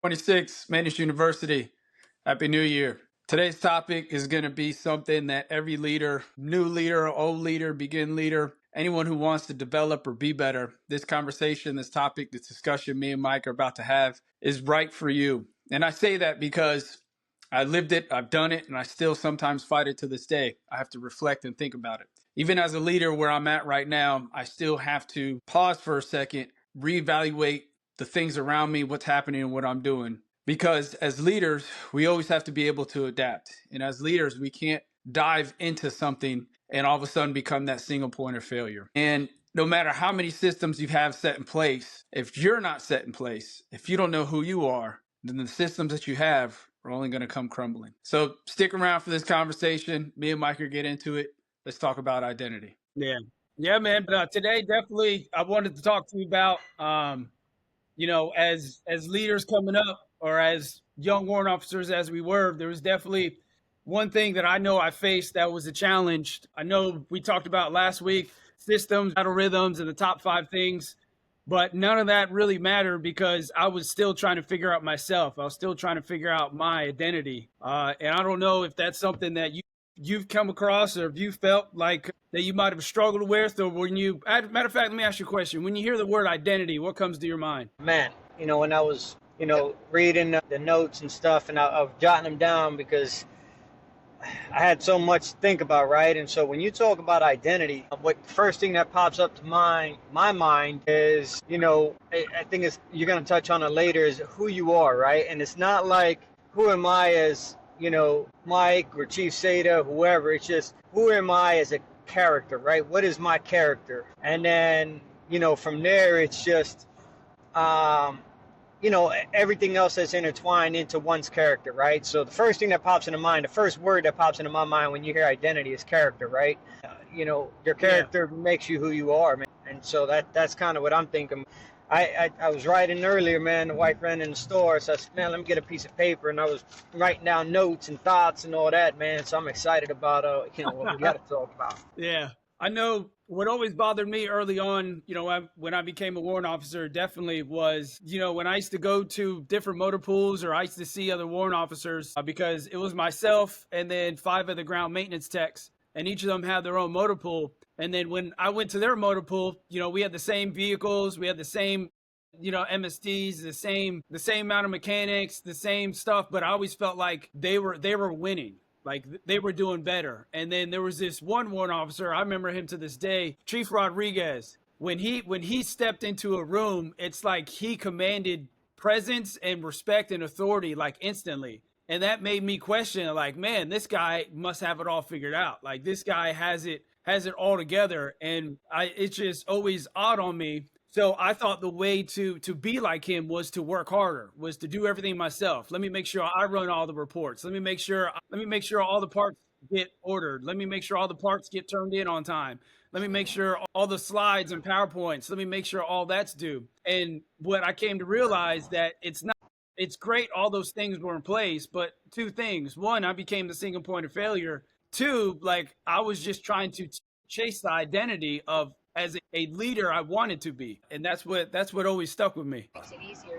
26, Managed University. Happy New Year. Today's topic is going to be something that every leader, new leader, old leader, begin leader, anyone who wants to develop or be better, this conversation, this topic, this discussion me and Mike are about to have is right for you. And I say that because I lived it, I've done it, and I still sometimes fight it to this day. I have to reflect and think about it. Even as a leader where I'm at right now, I still have to pause for a second, reevaluate the things around me, what's happening and what I'm doing. Because as leaders, we always have to be able to adapt. And as leaders, we can't dive into something and all of a sudden become that single point of failure. And no matter how many systems you have set in place, if you're not set in place, if you don't know who you are, then the systems that you have are only going to come crumbling. So stick around for this conversation. Me and Mike will get into it. Let's talk about identity. Yeah, man. But today, definitely, I wanted to talk to you about, as leaders coming up, or as young warrant officers as we were, there was definitely one thing that I know I faced that was a challenge. I know we talked about last week systems, battle rhythms, and the top 5 things, but none of that really mattered because I was still trying to figure out myself. I was still trying to figure out my identity, and I don't know if that's something that you've come across, or if you felt like that you might have struggled with, or when you, matter of fact, let me ask you a question. When you hear the word identity, what comes to your mind? Man, when I was, reading the notes and stuff, and I was jotting them down because I had so much to think about, right? And so when you talk about identity, what first thing that pops up to my mind is, I think you're going to touch on it later, is who you are, right? And it's not like, who am I as, Mike or Chief Seda, whoever. It's just, who am I as a character, right? What is my character? And then, from there, it's just, everything else that's intertwined into one's character, right? So the first thing that pops into mind, the first word that pops into my mind when you hear identity is character, right? Your character makes you who you are, man. And so that's kind of what I'm thinking. I was writing earlier, man. The wife ran in the store, so I said, man, let me get a piece of paper, and I was writing down notes and thoughts and all that, man. So I'm excited about, what we got to talk about. Yeah. I know what always bothered me early on, when I became a warrant officer, definitely was, when I used to go to different motor pools, or I used to see other warrant officers, because it was myself and then 5 of the ground maintenance techs, and each of them had their own motor pool. And then when I went to their motor pool, we had the same vehicles, we had the same, MSDs, the same amount of mechanics, the same stuff, but I always felt like they were winning. Like they were doing better. And then there was this one warrant officer, I remember him to this day, Chief Rodriguez. When he stepped into a room, it's like he commanded presence and respect and authority like instantly. And that made me question, like, man, this guy must have it all figured out. Like this guy has it all together. And it's just always odd on me. So I thought the way to be like him was to work harder, was to do everything myself. Let me make sure I run all the reports. Let me make sure all the parts get ordered. Let me make sure all the parts get turned in on time. Let me make sure all the slides and PowerPoints, let me make sure all that's due. And what I came to realize that it's great all those things were in place, but 2 things. 1, I became the single point of failure. 2, like I was just trying to chase the identity of as a leader I wanted to be. And that's what always stuck with me. Makes it easier,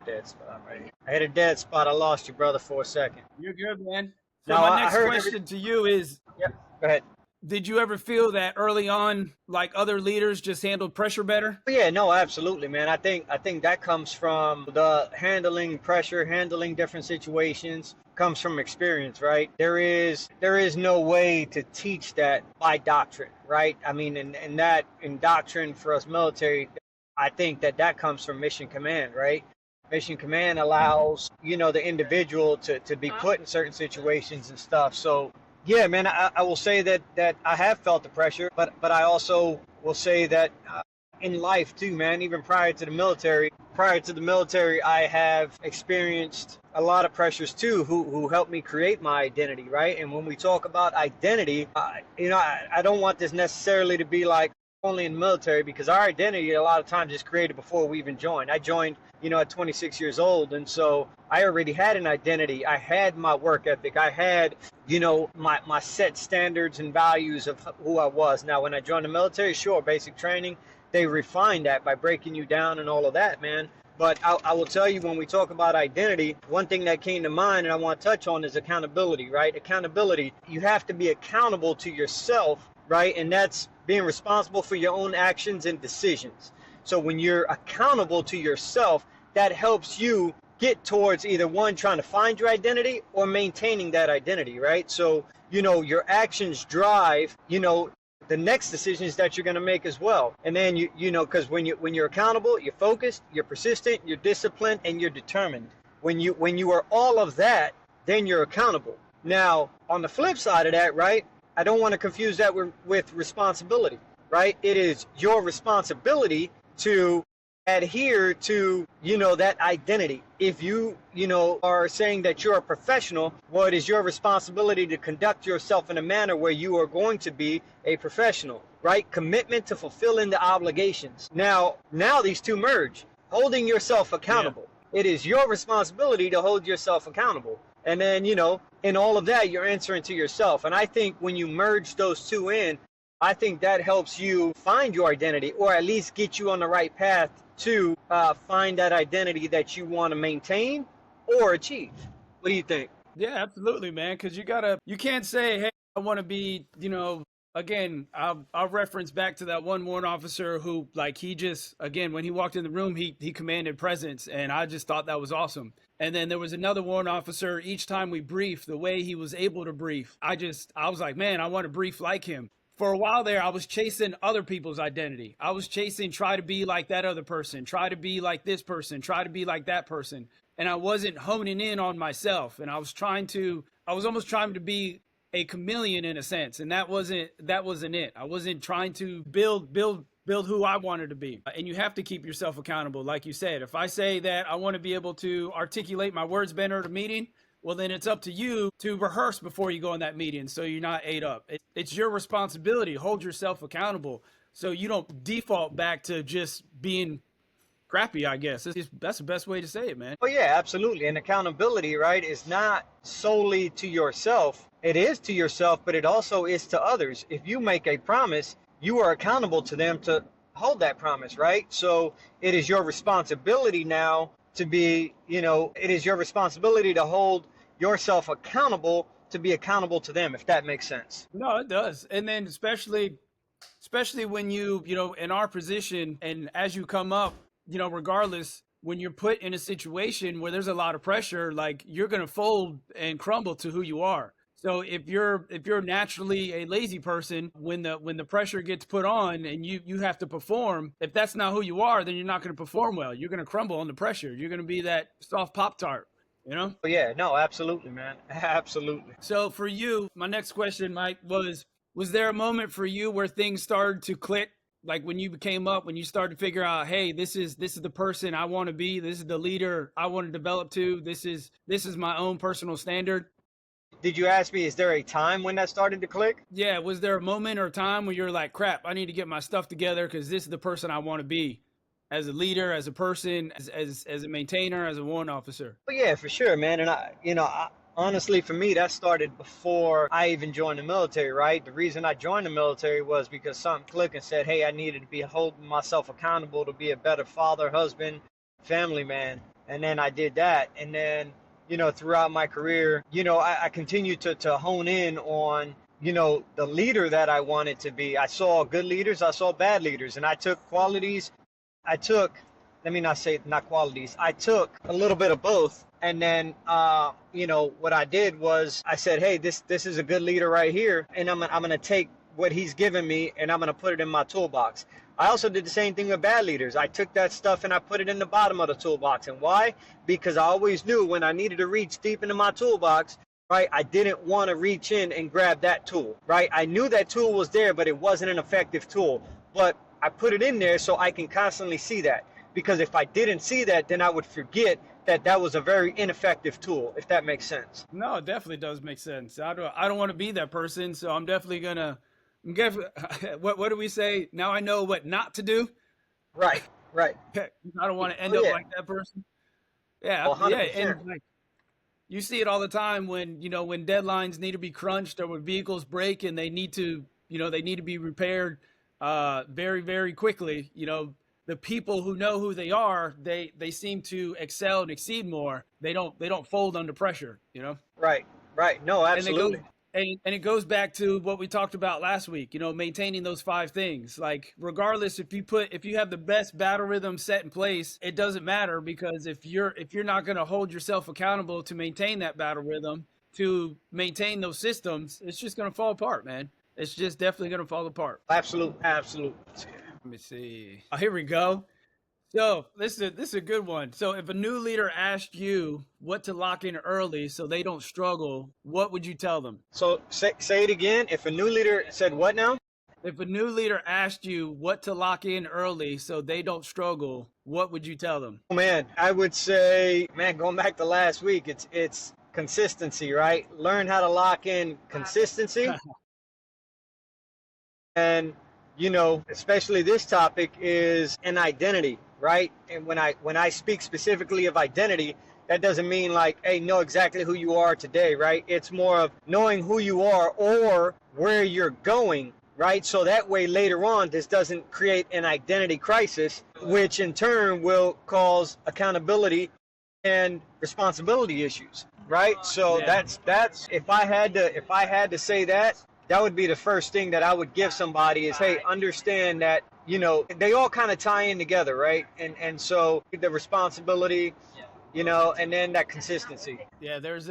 Dead spot, right? I hit a dead spot. I lost you, brother, for a second. You're good, man. So No, my next question to you is, Yep, go ahead. did you ever feel that early on, like other leaders just handled pressure better? Yeah, no, absolutely, man. I think that comes from the handling pressure, handling different situations, comes from experience, right? There is no way to teach that by doctrine, right? I mean, in doctrine for us military, I think that comes from mission command, right? Mission command allows, the individual to be put in certain situations and stuff. So yeah, man, I will say that I have felt the pressure, but I also will say that in life too, man, even prior to the military, I have experienced a lot of pressures too, who helped me create my identity, right? And when we talk about identity, I don't want this necessarily to be like only in the military, because our identity a lot of times is created before we even join. I joined, at 26 years old, and so I already had an identity. I had my work ethic. I had, my set standards and values of who I was. Now, when I joined the military, sure, basic training, they refined that by breaking you down and all of that, man. But I will tell you, when we talk about identity, one thing that came to mind and I want to touch on is accountability, right? Accountability. You have to be accountable to yourself, right? And that's being responsible for your own actions and decisions. So when you're accountable to yourself, that helps you get towards either one, trying to find your identity or maintaining that identity, right? So, your actions drive, the next decisions that you're going to make as well. And then because when you're accountable, you're focused, you're persistent, you're disciplined, and you're determined. When you are all of that, then you're accountable. Now, on the flip side of that, right, I don't want to confuse that with responsibility, right? It is your responsibility to adhere to, that identity. If you are saying that you're a professional, well, it is your responsibility to conduct yourself in a manner where you are going to be a professional, right? Commitment to fulfilling the obligations. Now these two merge. Holding yourself accountable. Yeah. It is your responsibility to hold yourself accountable. And then, in all of that, you're answering to yourself. And I think when you merge those two in, I think that helps you find your identity, or at least get you on the right path to find that identity that you want to maintain or achieve. What do you think? Yeah, absolutely, man. Because you can't say, hey, I want to be, again, I'll reference back to that one warrant officer who, like, he just, again, when he walked in the room, he commanded presence, and I just thought that was awesome. And then there was another warrant officer, each time we briefed, the way he was able to brief, I was like, man, I want to brief like him. For a while there, I was chasing other people's identity. I was chasing, try to be like that other person, try to be like this person, try to be like that person. And I wasn't honing in on myself. And I was almost trying to be a chameleon in a sense. And that wasn't it. I wasn't trying to build who I wanted to be. And you have to keep yourself accountable. Like you said, if I say that I want to be able to articulate my words better at a meeting, well, then it's up to you to rehearse before you go in that meeting so you're not ate up. It's your responsibility. Hold yourself accountable so you don't default back to just being crappy, I guess. That's the best way to say it, man. Oh, yeah, absolutely. And accountability, right, is not solely to yourself. It is to yourself, but it also is to others. If you make a promise, you are accountable to them to hold that promise, right? So it is your responsibility now to be, it is your responsibility to hold yourself accountable, to be accountable to them, if that makes sense. No, it does. And then especially when you in our position, and as you come up, regardless, when you're put in a situation where there's a lot of pressure, like, you're going to fold and crumble to who you are. So if you're naturally a lazy person, when the pressure gets put on and you have to perform, if that's not who you are, then you're not going to perform well. You're going to crumble under pressure. You're going to be that soft Pop-Tart, Oh, yeah, no, absolutely, man. Absolutely. So for you, my next question, Mike, was there a moment for you where things started to click? Like when you came up, when you started to figure out, hey, this is the person I want to be. This is the leader I want to develop to. This is my own personal standard. Did you ask me, is there a time when that started to click? Yeah. Was there a moment or a time where you're like, crap, I need to get my stuff together because this is the person I want to be as a leader, as a person, as a maintainer, as a warrant officer? Well, yeah, for sure, man. And I honestly, for me, that started before I even joined the military, right? The reason I joined the military was because something clicked and said, hey, I needed to be holding myself accountable to be a better father, husband, family man. And then I did that. And then, throughout my career, I continued to hone in on, the leader that I wanted to be. I saw good leaders, I saw bad leaders, and I took qualities. Let me not say not qualities. I took a little bit of both. And then, what I did was I said, hey, this is a good leader right here. And I'm going to take what he's given me and I'm going to put it in my toolbox. I also did the same thing with bad leaders. I took that stuff and I put it in the bottom of the toolbox. And why? Because I always knew when I needed to reach deep into my toolbox, right, I didn't want to reach in and grab that tool, right? I knew that tool was there, but it wasn't an effective tool. But I put it in there so I can constantly see that. Because if I didn't see that, then I would forget that was a very ineffective tool, if that makes sense. No, it definitely does make sense. I don't want to be that person, so I'm definitely gonna. What do we say? Now I know what not to do. Right. I don't want to end up like that person. Yeah, well, yeah, and like, you see it all the time when when deadlines need to be crunched or when vehicles break and they need to be repaired very, very quickly. the people who know who they are, they seem to excel and exceed more. They don't fold under pressure, you know. Right. Right. No, And they go absolutely. and it goes back to what we talked about last week, you know, maintaining those 5 things. Like regardless if you have the best battle rhythm set in place, it doesn't matter, because if you're not going to hold yourself accountable to maintain that battle rhythm, to maintain those systems, it's just going to fall apart, man. It's just definitely going to fall apart. Absolute. Absolute. Let me see. Oh, here we go. So this is a good one. So if a new leader asked you what to lock in early so they don't struggle, what would you tell them? So say it again. If a new leader said what now? If a new leader asked you what to lock in early so they don't struggle, what would you tell them? Oh, man, I would say, man, going back to last week, it's consistency, right? Learn how to lock in consistency. And, you know, especially this topic is an identity, right? And when I speak specifically of identity, that doesn't mean like, hey, know exactly who you are today, right? It's more of knowing who you are or where you're going, right? So that way later on, this doesn't create an identity crisis, which in turn will cause accountability and responsibility issues, right? So Yeah. that's if I had to say that, that would be the first thing that I would give somebody is, hey, understand that, you know, they all kind of tie in together, right? And so the responsibility, you know, and then that consistency. Yeah, there's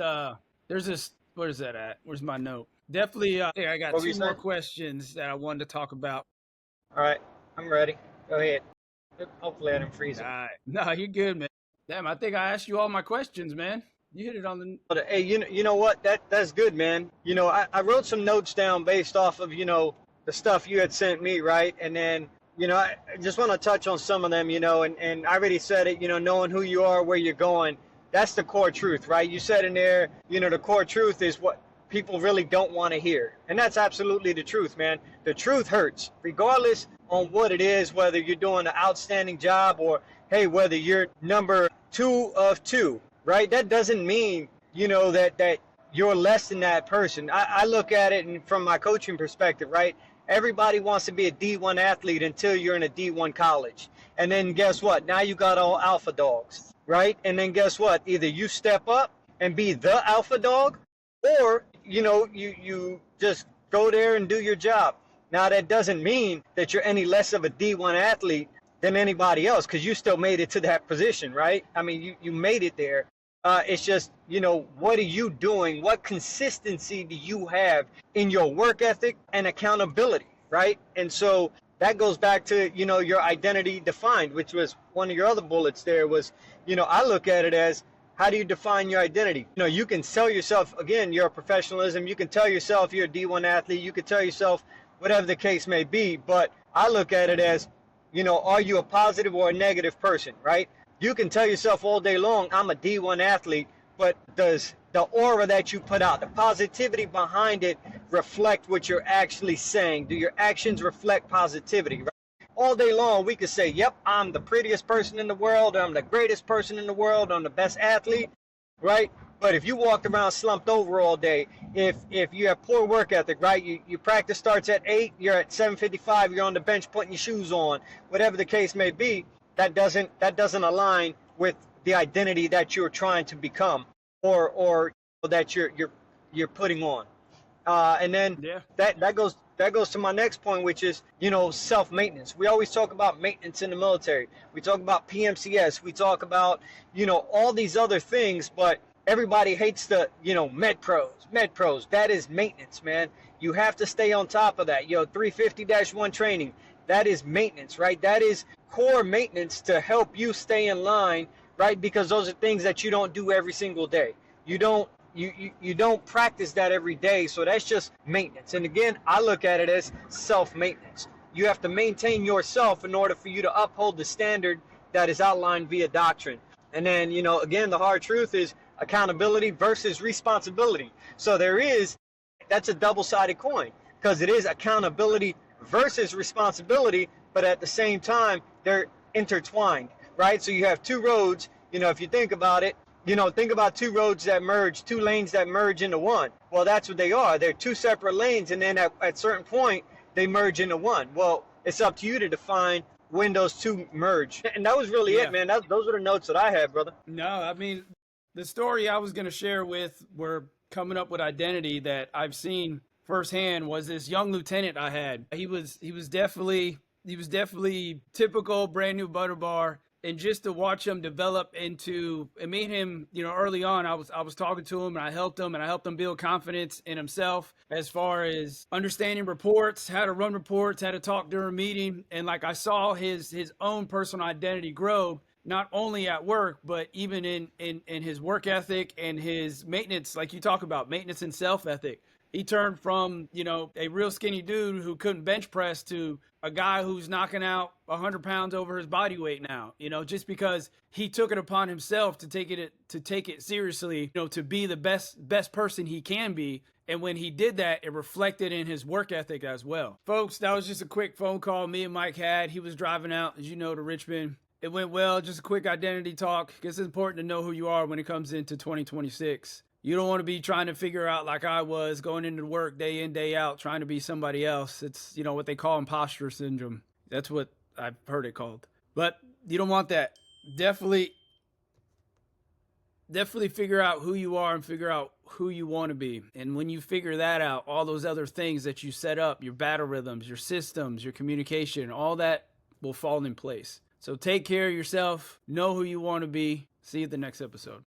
this, what is that at? Where's my note? Definitely here, I got What were you 2 more saying? questions that I wanted to talk about. All right, I'm ready. Go ahead. Hopefully I didn't freeze All it. right. No, you're good, man. Damn, I think I asked you all my questions, man. You hit it on the But hey, you know what? That's good, man. You know, I wrote some notes down based off of, you know, the stuff you had sent me, right? And then, you know, I just want to touch on some of them, you know, and I already said it, you know, knowing who you are, where you're going, that's the core truth, right? You said in there, you know, the core truth is what people really don't want to hear. And that's absolutely the truth, man. The truth hurts, regardless on what it is, whether you're doing an outstanding job or, hey, whether you're number 2 of 2. Right? That doesn't mean, you know, that you're less than that person. I look at it and from my coaching perspective, right? Everybody wants to be a D1 athlete until you're in a D1 college. And then guess what? Now you got all alpha dogs, right? And then guess what? Either you step up and be the alpha dog, or, you know, you just go there and do your job. Now that doesn't mean that you're any less of a D1 athlete than anybody else, because you still made it to that position, right? I mean, you made it there. It's just, you know, what are you doing? What consistency do you have in your work ethic and accountability, right? And so that goes back to, you know, your identity defined, which was one of your other bullets there was, you know, I look at it as, how do you define your identity? You know, you can sell yourself, again, your professionalism. You can tell yourself you're a D1 athlete. You can tell yourself whatever the case may be. But I look at it as, you know, are you a positive or a negative person, right? You can tell yourself all day long, I'm a D1 athlete, but does the aura that you put out, the positivity behind it, reflect what you're actually saying? Do your actions reflect positivity, right? All day long, we could say, yep, I'm the prettiest person in the world, I'm the greatest person in the world, I'm the best athlete, right? But if you walked around slumped over all day, if you have poor work ethic, right? You practice starts at 8, you're at 7:55, you're on the bench putting your shoes on, whatever the case may be, that doesn't align with the identity that you're trying to become or that you're putting on. And then that goes to my next point, which is, you know, self-maintenance. We always talk about maintenance in the military. We talk about PMCS. We talk about, you know, all these other things, but everybody hates the, you know, med pros. That is maintenance, man. You have to stay on top of that. 350-1 training, that is maintenance, right? That is core maintenance to help you stay in line, right? Because those are things that you don't do every single day. You don't practice that every day, so that's just maintenance. And again, I look at it as self-maintenance. You have to maintain yourself in order for you to uphold the standard that is outlined via doctrine. And then, you know, again, the hard truth is accountability versus responsibility. So that's a double-sided coin, because it is accountability versus responsibility, but at the same time, they're intertwined, right? So you have 2 roads, you know, if you think about it, you know, think about 2 roads that merge, 2 lanes that merge into one. Well, that's what they are. They're 2 separate lanes, and then at a certain point, they merge into one. Well, it's up to you to define when those two merge. And that was really it, man. Those were the notes that I had, brother. No, I mean, the story I was going to share with were coming up with identity that I've seen firsthand was this young lieutenant I had. He was definitely typical brand new butter bar. And just to watch him develop into, and meet him, you know, early on, I was talking to him and I helped him build confidence in himself as far as understanding reports, how to run reports, how to talk during a meeting. And like I saw his own personal identity grow, not only at work, but even in his work ethic and his maintenance, like you talk about, maintenance and self ethic. He turned from, you know, a real skinny dude who couldn't bench press to a guy who's knocking out 100 pounds over his body weight now, you know, just because he took it upon himself to take it seriously, you know, to be the best person he can be. And when he did that, it reflected in his work ethic as well. Folks, that was just a quick phone call me and Mike had. He was driving out, as you know, to Richmond. It went well. Just a quick identity talk. I guess it's important to know who you are when it comes into 2026. You don't want to be trying to figure out, like I was, going into work day in, day out, trying to be somebody else. It's, you know, what they call imposter syndrome. That's what I've heard it called. But you don't want that. Definitely figure out who you are and figure out who you want to be. And when you figure that out, all those other things that you set up, your battle rhythms, your systems, your communication, all that will fall in place. So take care of yourself. Know who you want to be. See you at the next episode.